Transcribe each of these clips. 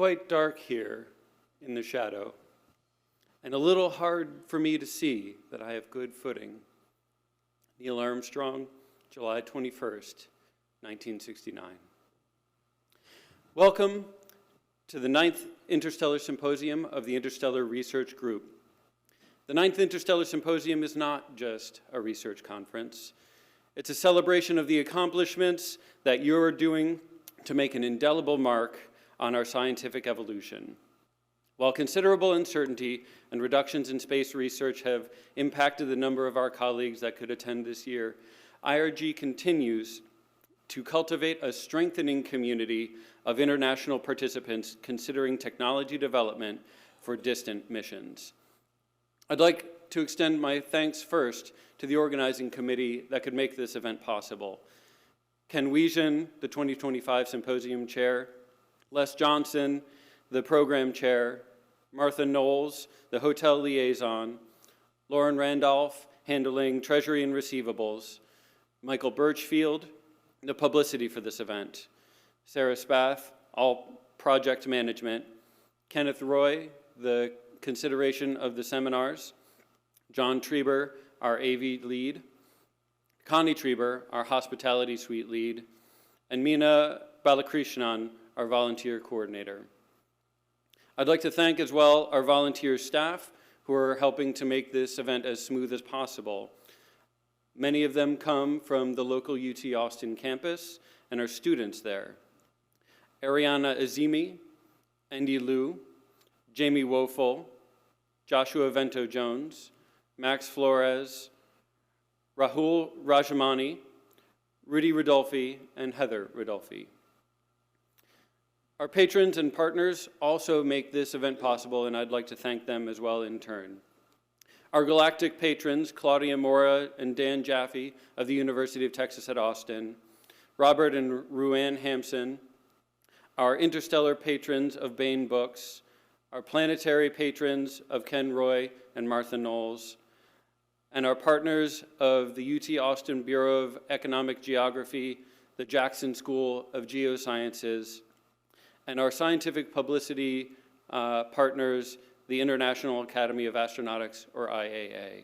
quite dark here in the shadow, and a little hard for me to see that I have good footing. Neil Armstrong, July 21st, 1969. Welcome to the 9th Interstellar Symposium of the Interstellar Research Group. The 9th Interstellar Symposium is not just a research conference. It's a celebration of the accomplishments that you're doing to make an indelible mark on our scientific evolution. While considerable uncertainty and reductions in space research have impacted the number of our colleagues that could attend this year, IRG continues to cultivate a strengthening community of international participants considering technology development for distant missions. I'd like to extend my thanks first to the organizing committee that could make this event possible. Ken Wisian, the 2025 Symposium Chair, Les Johnson, the Program Chair, Martha Knowles, the Hotel Liaison, Lauren Randolph, handling Treasury and Receivables, Michael Birchfield, the publicity for this event, Sarah Spath, all project management, Kenneth Roy, the consideration of the seminars, John Treber, our AV lead, Connie Treber, our hospitality suite lead, and Meena Balakrishnan, our volunteer coordinator. I'd like to thank as well our volunteer staff who are helping to make this event as smooth as possible. Many of them come from the local UT Austin campus and are students there. Ariana Azimi, Andy Liu, Jamie Woeful, Joshua Vento-Jones, Max Flores, Rahul Rajamani, Rudy Rodolfi, and Heather Rodolfi. Our patrons and partners also make this event possible, and I'd like to thank them as well in turn. Our galactic patrons, Claudia Mora and Dan Jaffe of the University of Texas at Austin, Robert and Ruann Hampson, our interstellar patrons of Bain Books, our planetary patrons of Ken Roy and Martha Knowles, and our partners of the UT Austin Bureau of Economic Geography, the Jackson School of Geosciences, and our scientific publicity partners, the International Academy of Astronautics, or IAA.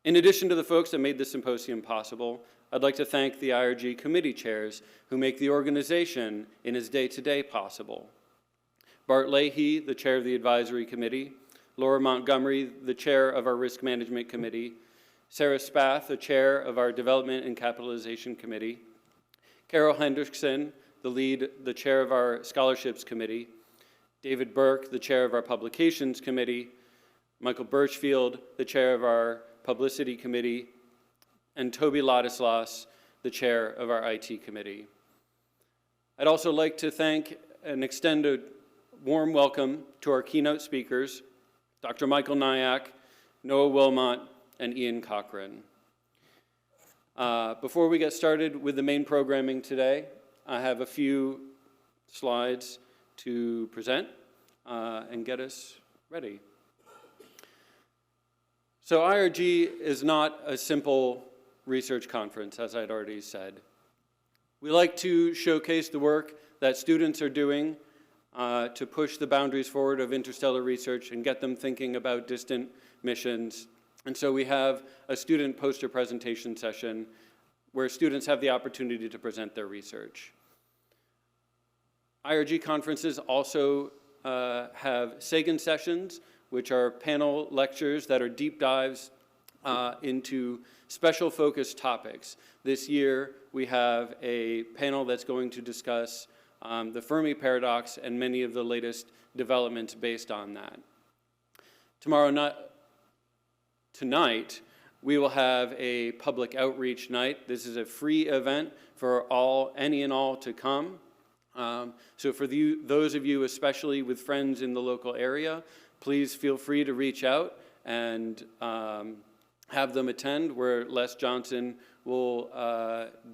In addition to the folks that made this symposium possible, I'd like to thank the IRG committee chairs who make the organization in its day-to-day possible. Bart Leahy, the chair of the advisory committee, Laura Montgomery, the chair of our risk management committee, Sarah Spath, the chair of our development and capitalization committee, Carol Hendrickson, the chair of our scholarships committee, David Burke, the chair of our publications committee, Michael Birchfield, the chair of our publicity committee, and Toby Ladislas, the chair of our IT committee. I'd also like to thank and extend a warm welcome to our keynote speakers, Dr. Michael Nyack, Noah Wilmot, and Ian Cochran. Before we get started with the main programming today, I have a few slides to present and get us ready. So IRG is not a simple research conference, as I'd already said. We like to showcase the work that students are doing to push the boundaries forward of interstellar research and get them thinking about distant missions. And so we have a student poster presentation session where students have the opportunity to present their research. IRG conferences also have Sagan sessions, which are panel lectures that are deep dives into special focused topics. This year, we have a panel that's going to discuss the Fermi paradox and many of the latest developments based on that. Tonight, we will have a public outreach night. This is a free event for any and all to come. So for those of you, especially with friends in the local area, please feel free to reach out and have them attend, where Les Johnson will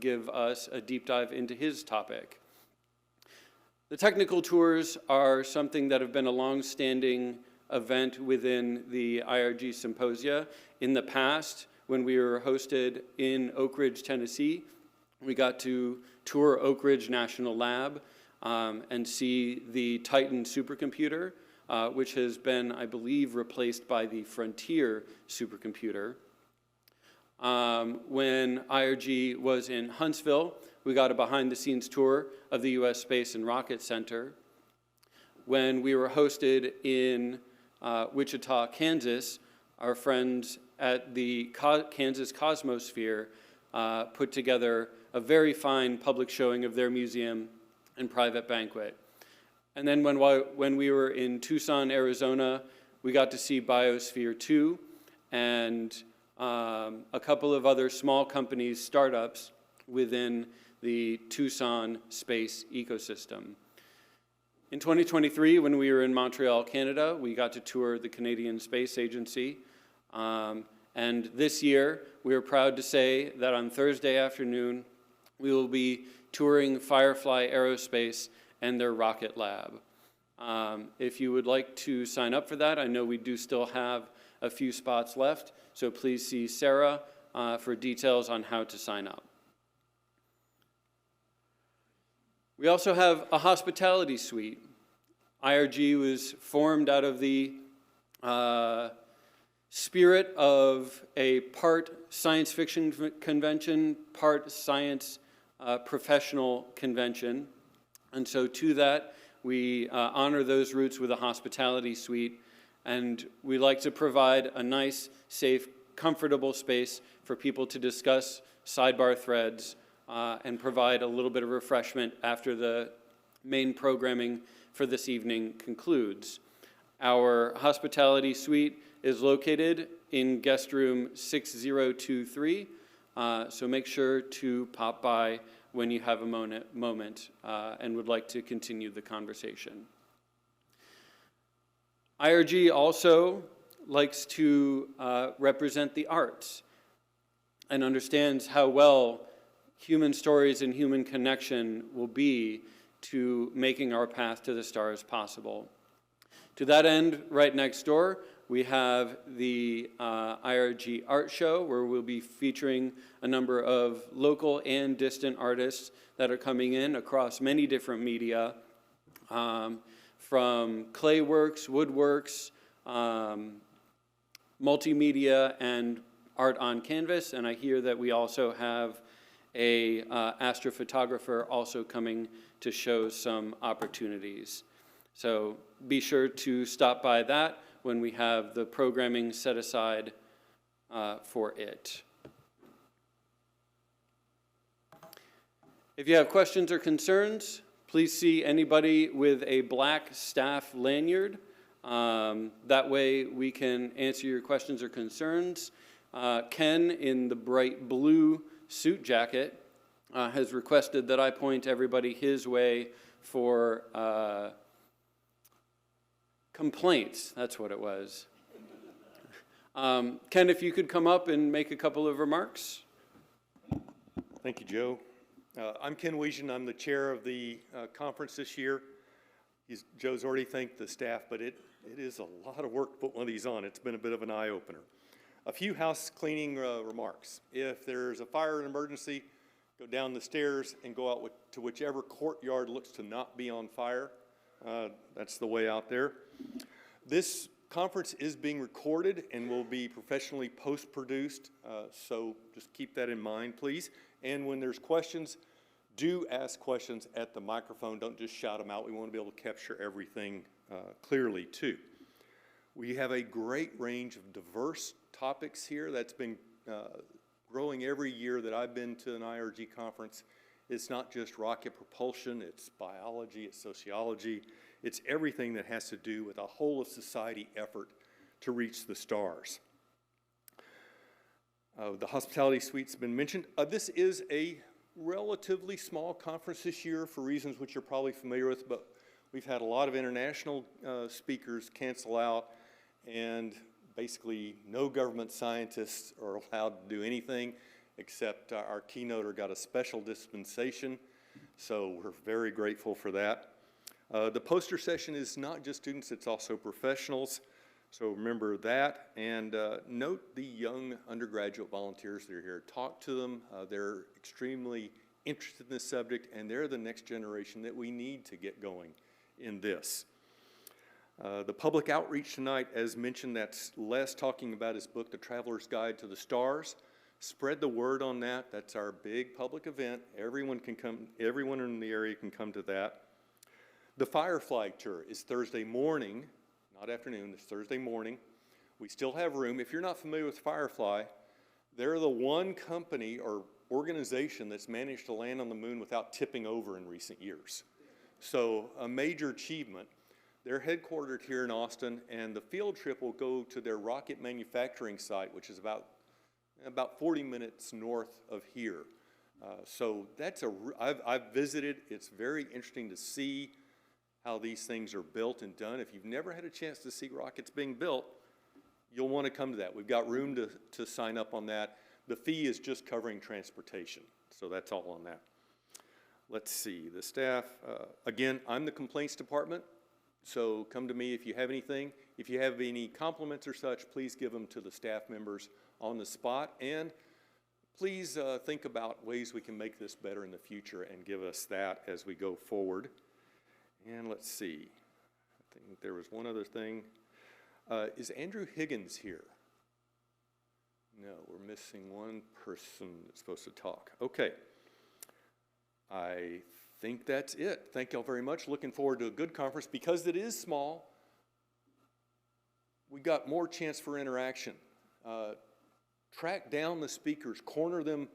give us a deep dive into his topic. The technical tours are something that have been a long-standing event within the IRG Symposia. In the past, when we were hosted in Oak Ridge, Tennessee, we got to tour Oak Ridge National Lab. and see the Titan supercomputer, which has been, I believe, replaced by the Frontier supercomputer. When IRG was in Huntsville, we got a behind-the-scenes tour of the U.S. Space and Rocket Center. When we were hosted in Wichita, Kansas, our friends at the Kansas Cosmosphere put together a very fine public showing of their museum and private banquet. And then when we were in Tucson, Arizona, we got to see Biosphere 2 and a couple of other small companies, startups, within the Tucson space ecosystem. In 2023, when we were in Montreal, Canada, we got to tour the Canadian Space Agency. And this year, we are proud to say that on Thursday afternoon, we will be touring Firefly Aerospace and their Rocket Lab. If you would like to sign up for that, I know we do still have a few spots left, so please see Sarah for details on how to sign up. We also have a hospitality suite. IRG was formed out of the spirit of a part science fiction convention, part science professional convention. And so to that, we honor those roots with a hospitality suite. And we like to provide a nice, safe, comfortable space for people to discuss sidebar threads and provide a little bit of refreshment after the main programming for this evening concludes. Our hospitality suite is located in guest room 6023, so make sure to pop by when you have a moment and would like to continue the conversation. IRG also likes to represent the arts and understands how well human stories and human connection will be to making our path to the stars possible. To that end, right next door, we have the IRG Art Show, where we'll be featuring a number of local and distant artists that are coming in across many different media, from clay works, woodworks, multimedia, and art on canvas. And I hear that we also have a astrophotographer also coming to show some opportunities. So be sure to stop by that when we have the programming set aside for it. If you have questions or concerns, please see anybody with a black staff lanyard. That way we can answer your questions or concerns. Ken, in the bright blue suit jacket, has requested that I point everybody his way for complaints. That's what it was. Ken, if you could come up and make a couple of remarks. Thank you, Joe. I'm Ken Wisian. I'm the chair of the conference this year. Joe's already thanked the staff, but it is a lot of work to put one of these on. It's been a bit of an eye-opener. A few house cleaning remarks. If there's a fire or an emergency, go down the stairs and go out to whichever courtyard looks to not be on fire. That's the way out there. This conference is being recorded and will be professionally post-produced, so just keep that in mind, please. And when there's questions, do ask questions at the microphone. Don't just shout them out. We want to be able to capture everything clearly, too. We have a great range of diverse topics here that's been growing every year that I've been to an IRG conference. It's not just rocket propulsion, it's biology, it's sociology, it's everything that has to do with a whole of society effort to reach the stars. The hospitality suite's been mentioned. This is a relatively small conference this year for reasons which you're probably familiar with, but we've had a lot of international speakers cancel out, and basically no government scientists are allowed to do anything except our keynoter got a special dispensation, so we're very grateful for that. The poster session is not just students, it's also professionals, so remember that, and note the young undergraduate volunteers that are here. Talk to them. They're extremely interested in this subject, and they're the next generation that we need to get going in this. The public outreach tonight, as mentioned, that's Les talking about his book, The Traveler's Guide to the Stars. Spread the word on that. That's our big public event. Everyone can come, everyone in the area can come to that. The Firefly tour is Thursday morning, not afternoon, it's Thursday morning. We still have room. If you're not familiar with Firefly, they're the one company or organization that's managed to land on the moon without tipping over in recent years. So a major achievement. They're headquartered here in Austin, and the field trip will go to their rocket manufacturing site, which is about 40 minutes north of here. So that's I've visited. It's very interesting to see how these things are built and done. If you've never had a chance to see rockets being built, you'll want to come to that. We've got room to sign up on that. The fee is just covering transportation, so that's all on that. Let's see, the staff. Again, I'm the complaints department, so come to me if you have anything. If you have any compliments or such, please give them to the staff members on the spot, and please think about ways we can make this better in the future and give us that as we go forward. And let's see, I think there was one other thing. Is Andrew Higgins here? No, we're missing one person that's supposed to talk. Okay, I think that's it. Thank y'all very much. Looking forward to a good conference. Because it is small, we got more chance for interaction. Track down the speakers, corner them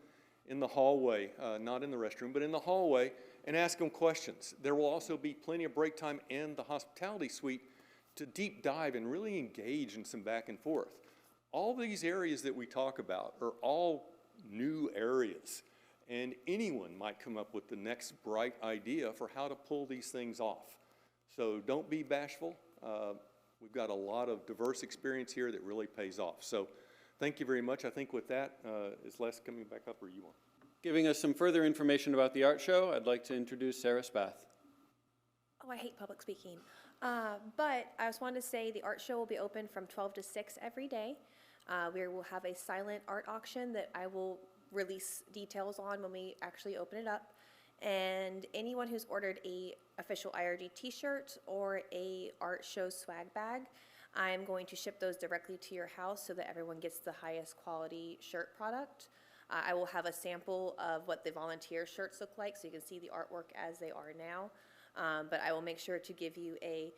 in the hallway, not in the restroom, but in the hallway, and ask them questions. There will also be plenty of break time in the hospitality suite to deep dive and really engage in some back and forth. All these areas that we talk about are all new areas, and anyone might come up with the next bright idea for how to pull these things off. So don't be bashful. We've got a lot of diverse experience here that really pays off. So thank you very much. I think with that, is Les coming back up, or you want? Giving us some further information about the art show, I'd like to introduce Sarah Spath. Oh, I hate public speaking. But I just wanted to say the art show will be open from 12 to 6 every day. We will have a silent art auction that I will release details on when we actually open it up. And anyone who's ordered a official IRG t-shirt or a art show swag bag, I'm going to ship those directly to your house so that everyone gets the highest quality shirt product. I will have a sample of what the volunteer shirts look like so you can see the artwork as they are now. But I will make sure to give you a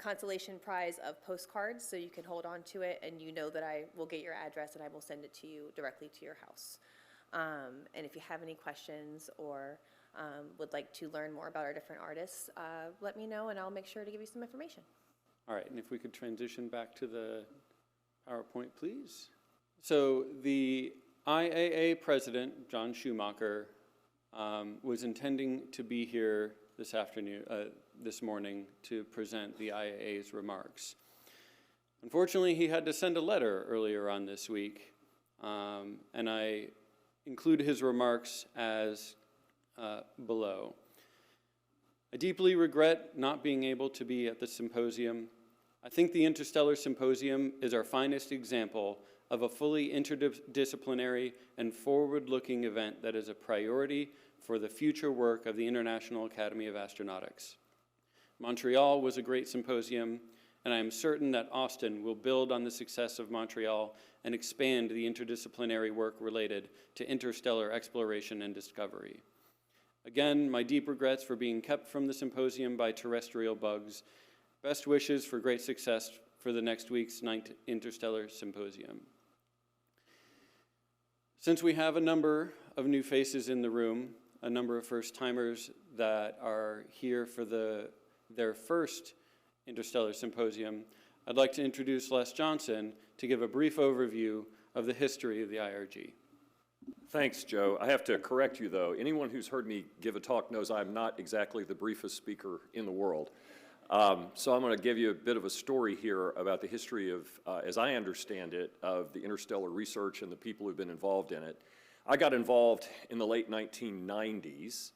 consolation prize of postcards so you can hold on to it, and you know that I will get your address and I will send it to you directly to your house. And if you have any questions or would like to learn more about our different artists, let me know and I'll make sure to give you some information. All right, and if we could transition back to the PowerPoint, please. So the IAA president, John Schumacher, was intending to be here this morning to present the IAA's remarks. Unfortunately, he had to send a letter earlier on this week, and I include his remarks as below. I deeply regret not being able to be at the symposium. I think the Interstellar Symposium is our finest example of a fully interdisciplinary and forward-looking event that is a priority for the future work of the International Academy of Astronautics. Montreal was a great symposium, and I am certain that Austin will build on the success of Montreal and expand the interdisciplinary work related to interstellar exploration and discovery. Again, my deep regrets for being kept from the symposium by terrestrial bugs. Best wishes for great success for the next week's 9th Interstellar Symposium. Since we have a number of new faces in the room, a number of first-timers that are here for their first Interstellar Symposium, I'd like to introduce Les Johnson to give a brief overview of the history of the IRG. Thanks, Joe. I have to correct you, though. Anyone who's heard me give a talk knows I'm not exactly the briefest speaker in the world. So I'm going to give you a bit of a story here about the history of, as I understand it, of the interstellar research and the people who've been involved in it. I got involved in the late 1990s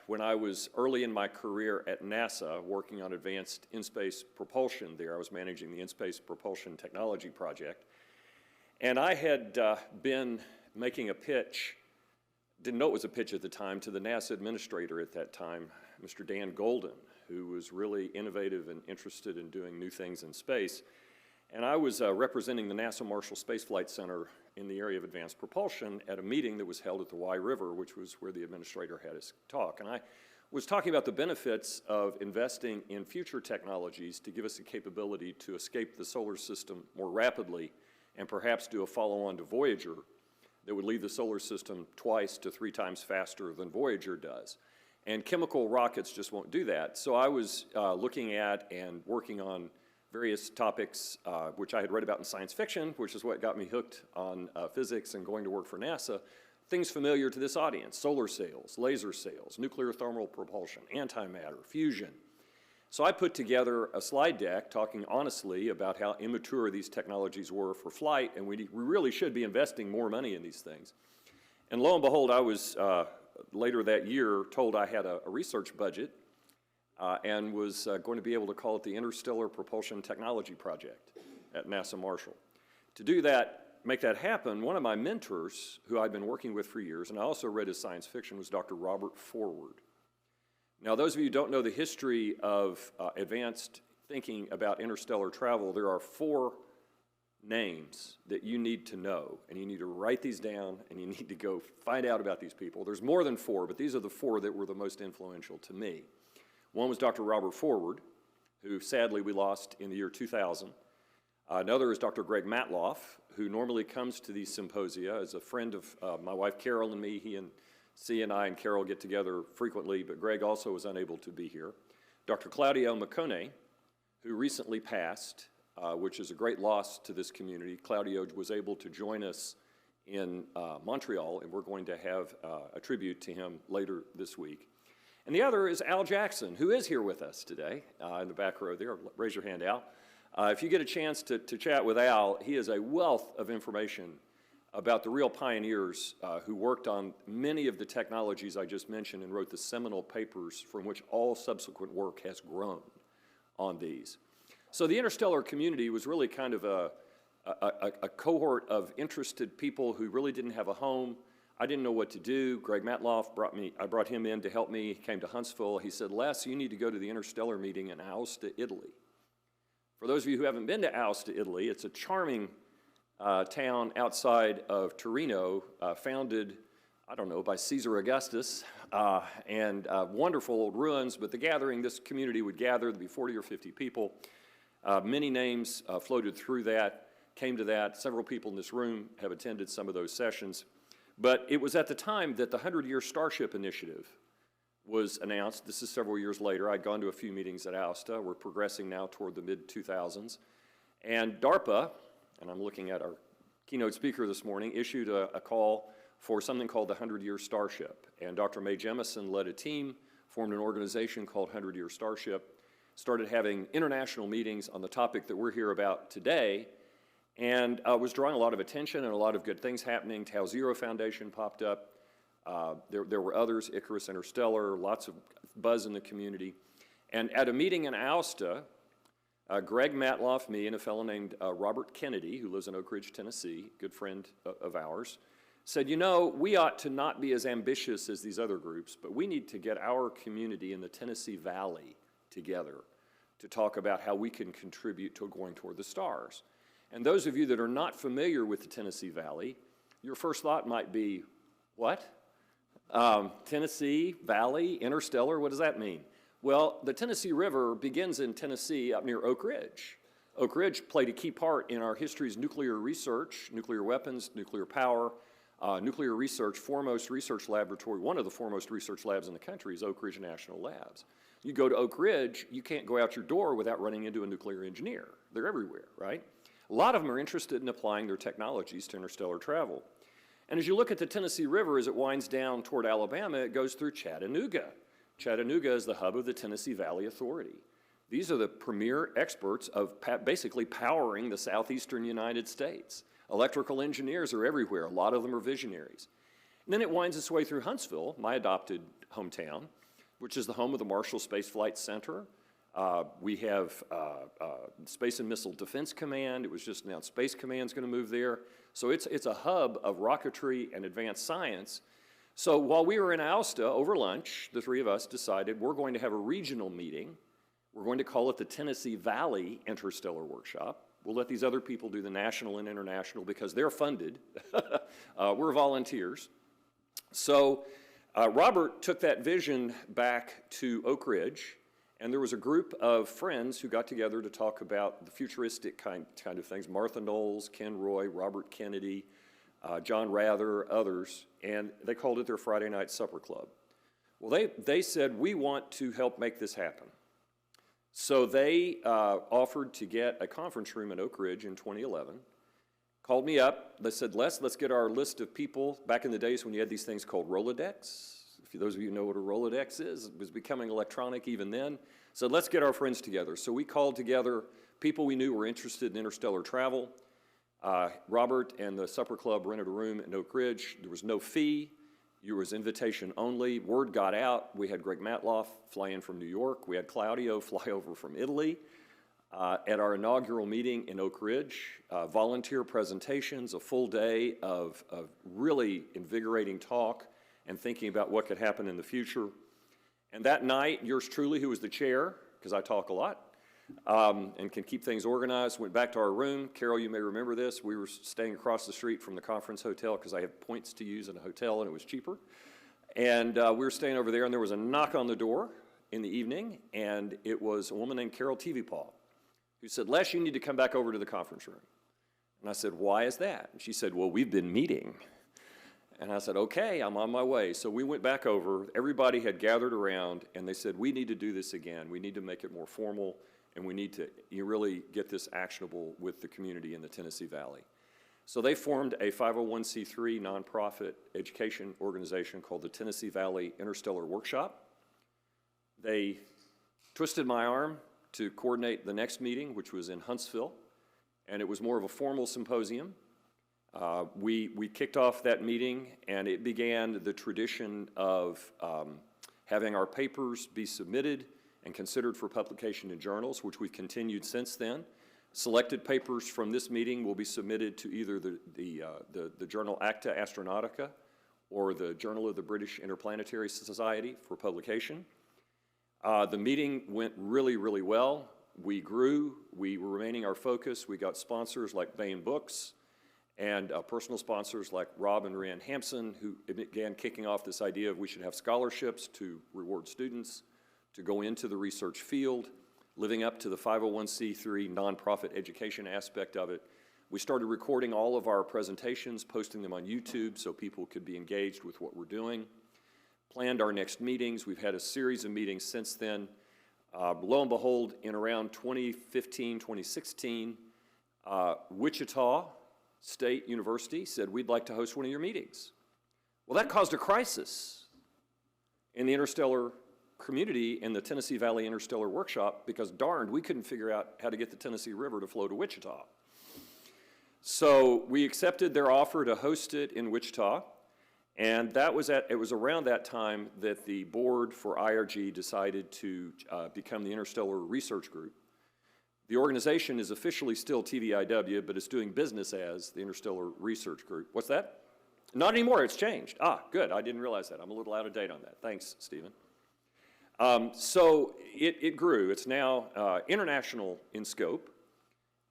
when I was early in my career at NASA working on advanced in-space propulsion there. I was managing the in-space propulsion technology project. And I had been making a pitch didn't know it was a pitch at the time, to the NASA administrator at that time, Mr. Dan Golden, who was really innovative and interested in doing new things in space. And I was representing the NASA Marshall Space Flight Center in the area of advanced propulsion at a meeting that was held at the Wye River, which was where the administrator had his talk. And I was talking about the benefits of investing in future technologies to give us the capability to escape the solar system more rapidly and perhaps do a follow-on to Voyager that would leave the solar system 2 to 3 times faster than Voyager does. And chemical rockets just won't do that. So I was looking at and working on various topics which I had read about in science fiction, which is what got me hooked on physics and going to work for NASA. Things familiar to this audience: solar sails, laser sails, nuclear thermal propulsion, antimatter, fusion. So I put together a slide deck talking honestly about how immature these technologies were for flight, and we really should be investing more money in these things. And lo and behold, I was later that year told I had a research budget and was going to be able to call it the Interstellar Propulsion Technology Project at NASA Marshall. To do that, make that happen, one of my mentors, who I'd been working with for years, and I also read his science fiction, was Dr. Robert Forward. Now, those of you who don't know the history of advanced thinking about interstellar travel, there are 4 names that you need to know, and you need to write these down, and you need to go find out about these people. There's more than 4, but these are the 4 that were the most influential to me. One was Dr. Robert Forward, who sadly we lost in the year 2000. Another is Dr. Greg Matloff, who normally comes to these symposia as a friend of my wife Carol and me. C and I and Carol get together frequently, but Greg also was unable to be here. Dr. Claudio Maccone, who recently passed, which is a great loss to this community. Claudio was able to join us in Montreal, and we're going to have a tribute to him later this week. And the other is Al Jackson, who is here with us today in the back row there. Raise your hand, Al. If you get a chance to chat with Al, he is a wealth of information about the real pioneers who worked on many of the technologies I just mentioned and wrote the seminal papers from which all subsequent work has grown on these. So the interstellar community was really kind of a cohort of interested people who really didn't have a home. I didn't know what to do. Greg Matloff I brought him in to help me. He came to Huntsville. He said, Les, you need to go to the Interstellar meeting in Aosta, Italy. For those of you who haven't been to Aosta, Italy, it's a charming town outside of Torino, founded, I don't know, by Caesar Augustus, and wonderful old ruins. But the gathering, this community would gather, there'd be 40 or 50 people. Many names floated through that, came to that. Several people in this room have attended some of those sessions. But it was at the time that the 100-year Starship Initiative was announced. This is several years later. I'd gone to a few meetings at Aosta. We're progressing now toward the mid-2000s. And DARPA, and I'm looking at our keynote speaker this morning, issued a call for something called the 100-Year Starship. And Dr. Mae Jemison led a team, formed an organization called 100-Year Starship, started having international meetings on the topic that we're here about today, and was drawing a lot of attention and a lot of good things happening. Tau Zero Foundation popped up. There were others, Icarus Interstellar, lots of buzz in the community. And at a meeting in Aosta, Greg Matloff, me, and a fellow named Robert Kennedy, who lives in Oak Ridge, Tennessee, good friend of ours, said, you know, we ought to not be as ambitious as these other groups, but we need to get our community in the Tennessee Valley together to talk about how we can contribute to going toward the stars. And those of you that are not familiar with the Tennessee Valley, your first thought might be, what? Tennessee Valley, interstellar, what does that mean? Well, the Tennessee River begins in Tennessee up near Oak Ridge. Oak Ridge played a key part in our history's nuclear research, nuclear weapons, nuclear power, nuclear research. Foremost research laboratory, one of the foremost research labs in the country is Oak Ridge National Labs. You go to Oak Ridge, you can't go out your door without running into a nuclear engineer. They're everywhere, right? A lot of them are interested in applying their technologies to interstellar travel. And as you look at the Tennessee River as it winds down toward Alabama, it goes through Chattanooga. Chattanooga is the hub of the Tennessee Valley Authority. These are the premier experts of basically powering the southeastern United States. Electrical engineers are everywhere. A lot of them are visionaries. And then it winds its way through Huntsville, my adopted hometown, which is the home of the Marshall Space Flight Center. We have Space and Missile Defense Command. It was just announced Space Command's going to move there. So it's a hub of rocketry and advanced science. So while we were in Aosta over lunch, the three of us decided we're going to have a regional meeting. We're going to call it the Tennessee Valley Interstellar Workshop. We'll let these other people do the national and international because they're funded. We're volunteers. So Robert took that vision back to Oak Ridge, and there was a group of friends who got together to talk about the futuristic kind of things. Martha Knowles, Ken Roy, Robert Kennedy, John Rather, others, and they called it their Friday Night Supper Club. Well, they said, we want to help make this happen. So they offered to get a conference room in Oak Ridge in 2011, called me up. They said, let's get our list of people. Back in the days when you had these things called Rolodex, if those of you know what a Rolodex is, it was becoming electronic even then. So let's get our friends together. So we called together people we knew were interested in interstellar travel. Robert and the Supper Club rented a room in Oak Ridge. There was no fee. It was invitation only. Word got out. We had Greg Matloff fly in from New York. We had Claudio fly over from Italy. At our inaugural meeting in Oak Ridge, volunteer presentations, a full day of really invigorating talk and thinking about what could happen in the future. And that night, yours truly, who was the chair, because I talk a lot, and can keep things organized, went back to our room. Carol, you may remember this. We were staying across the street from the conference hotel because I have points to use in a hotel and it was cheaper. And we were staying over there, and there was a knock on the door in the evening, and it was a woman named Carol Tevepaw who said, Les, you need to come back over to the conference room. And I said, why is that? And she said, well, we've been meeting. And I said, okay, I'm on my way. So we went back over. Everybody had gathered around, and they said, we need to do this again. We need to make it more formal, and we need to really get this actionable with the community in the Tennessee Valley. So they formed a 501c3 nonprofit education organization called the Tennessee Valley Interstellar Workshop. They twisted my arm to coordinate the next meeting, which was in Huntsville, and it was more of a formal symposium. We kicked off that meeting, and it began the tradition of having our papers be submitted and considered for publication in journals, which we've continued since then. Selected papers from this meeting will be submitted to either the journal Acta Astronautica or the Journal of the British Interplanetary Society for publication. The meeting went really, really well. We grew. We were remaining our focus. We got sponsors like Bain Books and personal sponsors like Rob and Rand Hampson, who began kicking off this idea of we should have scholarships to reward students to go into the research field, living up to the 501c3 nonprofit education aspect of it. We started recording all of our presentations, posting them on YouTube so people could be engaged with what we're doing. Planned our next meetings. We've had a series of meetings since then. Lo and behold, in around 2015, 2016, Wichita State University said, we'd like to host one of your meetings. Well, that caused a crisis in the interstellar community in the Tennessee Valley Interstellar Workshop because darned, we couldn't figure out how to get the Tennessee River to flow to Wichita. So we accepted their offer to host it in Wichita, and it was around that time that the board for IRG decided to become the Interstellar Research Group. The organization is officially still TVIW, but it's doing business as the Interstellar Research Group. What's that? Not anymore, it's changed. Ah, good, I didn't realize that. I'm a little out of date on that. Thanks, Stephen. So it grew. It's now international in scope.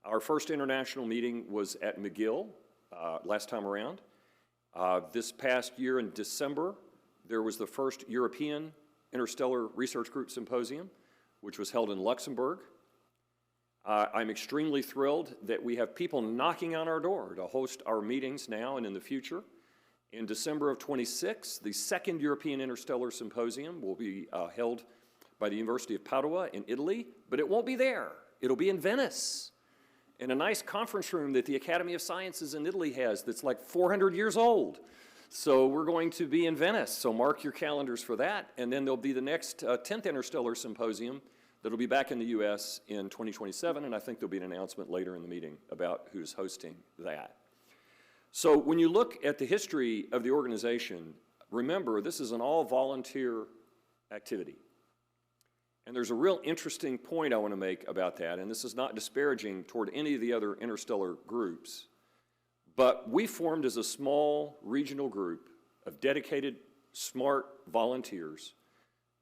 Our first international meeting was at McGill last time around. This past year in December, there was the first European Interstellar Research Group Symposium, which was held in Luxembourg. I'm extremely thrilled that we have people knocking on our door to host our meetings now and in the future. In December of 26, the second European Interstellar Symposium will be held by the University of Padua in Italy, but it won't be there. It'll be in Venice, in a nice conference room that the Academy of Sciences in Italy has that's like 400 years old. So we're going to be in Venice, so mark your calendars for that. And then there'll be the next 10th Interstellar Symposium that'll be back in the US in 2027, and I think there'll be an announcement later in the meeting about who's hosting that. So when you look at the history of the organization, remember this is an all-volunteer activity. And there's a real interesting point I want to make about that, and this is not disparaging toward any of the other interstellar groups, but we formed as a small regional group of dedicated smart volunteers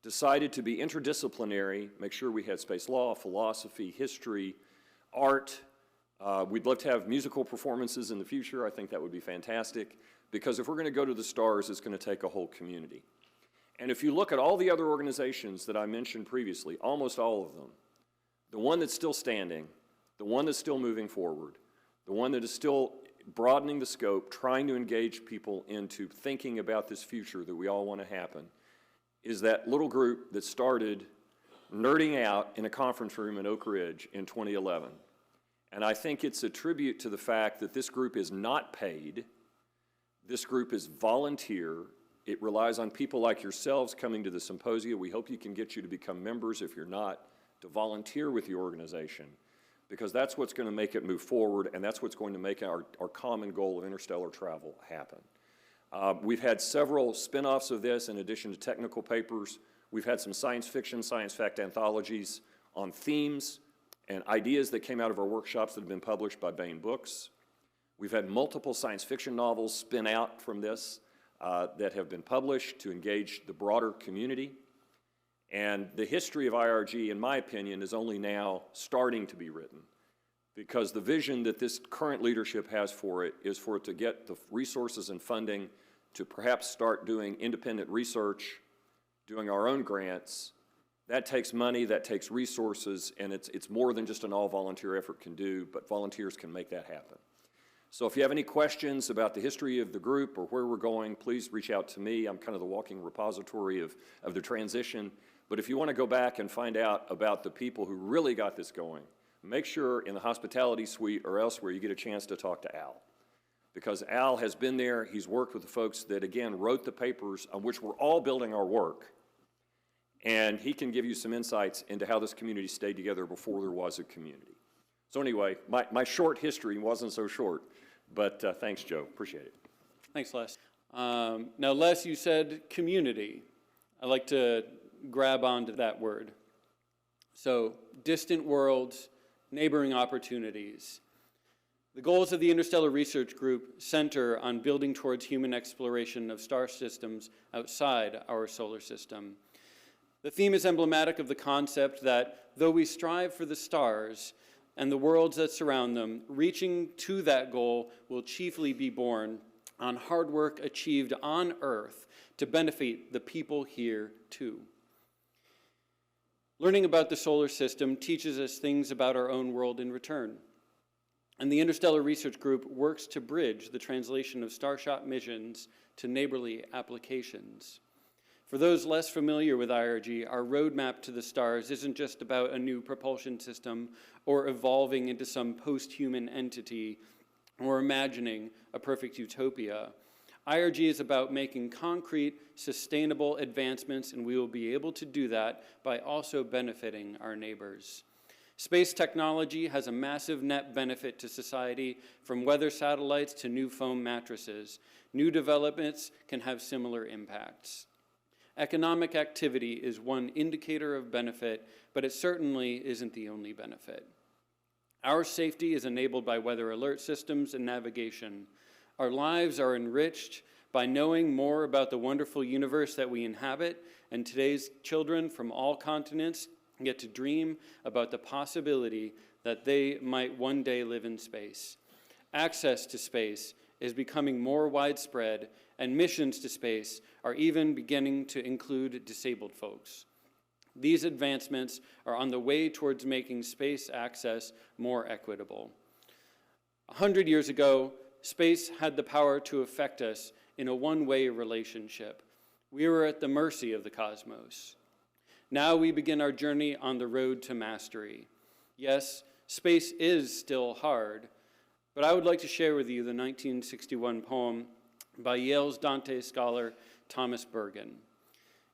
decided to be interdisciplinary, make sure we had space law, philosophy, history, art. We'd love to have musical performances in the future. I think that would be fantastic, because if we're going to go to the stars, it's going to take a whole community. And if you look at all the other organizations that I mentioned previously, almost all of them, the one that's still standing, the one that's still moving forward, the one that is still broadening the scope, trying to engage people into thinking about this future that we all want to happen, is that little group that started nerding out in a conference room in Oak Ridge in 2011. And I think it's a tribute to the fact that this group is not paid. This group is volunteer. It relies on people like yourselves coming to the symposia. We hope you can get you to become members if you're not, to volunteer with the organization, because that's what's going to make it move forward, and that's what's going to make our common goal of interstellar travel happen. We've had several spin-offs of this in addition to technical papers. We've had some science fiction, science fact anthologies on themes and ideas that came out of our workshops that have been published by Baen Books. We've had multiple science fiction novels spin out from this that have been published to engage the broader community. And the history of IRG, in my opinion, is only now starting to be written, because the vision that this current leadership has for it is for it to get the resources and funding to perhaps start doing independent research, doing our own grants. That takes money, that takes resources, and it's more than just an all-volunteer effort can do, but volunteers can make that happen. So if you have any questions about the history of the group or where we're going, please reach out to me. I'm kind of the walking repository of the transition. But if you want to go back and find out about the people who really got this going, make sure in the hospitality suite or elsewhere you get a chance to talk to Al. Because Al has been there, he's worked with the folks that, again, wrote the papers on which we're all building our work. And he can give you some insights into how this community stayed together before there was a community. So anyway, my short history wasn't so short, but thanks, Joe. Appreciate it. Thanks, Les. Now, Les, you said community. I'd like to grab onto that word. So, distant worlds, neighboring opportunities. The goals of the Interstellar Research Group center on building towards human exploration of star systems outside our solar system. The theme is emblematic of the concept that though we strive for the stars and the worlds that surround them, reaching to that goal will chiefly be born on hard work achieved on Earth to benefit the people here too. Learning about the solar system teaches us things about our own world in return. And the Interstellar Research Group works to bridge the translation of Starshot missions to neighborly applications. For those less familiar with IRG, our roadmap to the stars isn't just about a new propulsion system or evolving into some post-human entity or imagining a perfect utopia. IRG is about making concrete, sustainable advancements, and we will be able to do that by also benefiting our neighbors. Space technology has a massive net benefit to society, from weather satellites to new foam mattresses. New developments can have similar impacts. Economic activity is one indicator of benefit, but it certainly isn't the only benefit. Our safety is enabled by weather alert systems and navigation. Our lives are enriched by knowing more about the wonderful universe that we inhabit, and today's children from all continents get to dream about the possibility that they might one day live in space. Access to space is becoming more widespread, and missions to space are even beginning to include disabled folks. These advancements are on the way towards making space access more equitable. 100 years ago, space had the power to affect us in a one-way relationship. We were at the mercy of the cosmos. Now we begin our journey on the road to mastery. Yes, space is still hard, but I would like to share with you the 1961 poem by Yale's Dante scholar Thomas Bergen.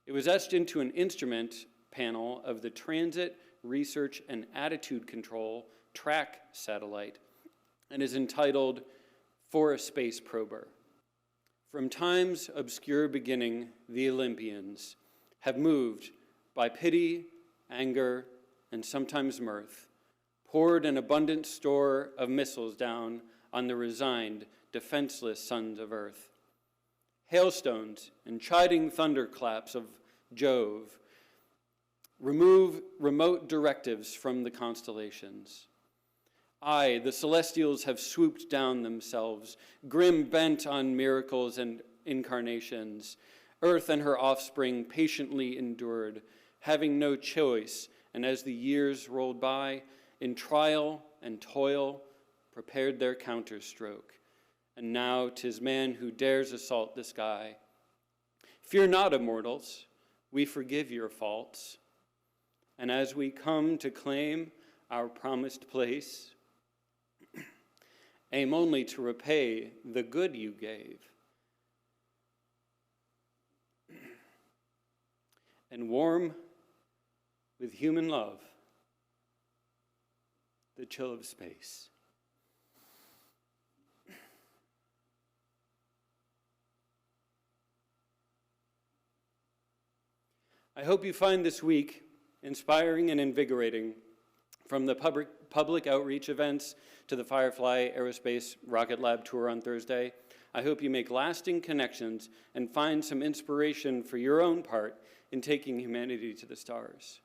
It was etched into an instrument panel of the Transit, Research, and Attitude Control track satellite and is entitled For a Space Prober. From time's obscure beginning, the Olympians have moved by pity, anger, and sometimes mirth, poured an abundant store of missiles down on the resigned, defenseless sons of Earth. hailstones and chiding thunderclaps of Jove remove remote directives from the constellations. Aye, the celestials have swooped down themselves, grim bent on miracles and incarnations. Earth and her offspring patiently endured, having no choice, and as the years rolled by, in trial and toil, prepared their counterstroke. And now 'tis man who dares assault the sky. Fear not, immortals, we forgive your faults. And as we come to claim our promised place, aim only to repay the good you gave. And warm with human love the chill of space. I hope you find this week inspiring and invigorating, from the public outreach events to the Firefly Aerospace Rocket Lab tour on Thursday. I hope you make lasting connections and find some inspiration for your own part in taking humanity to the stars.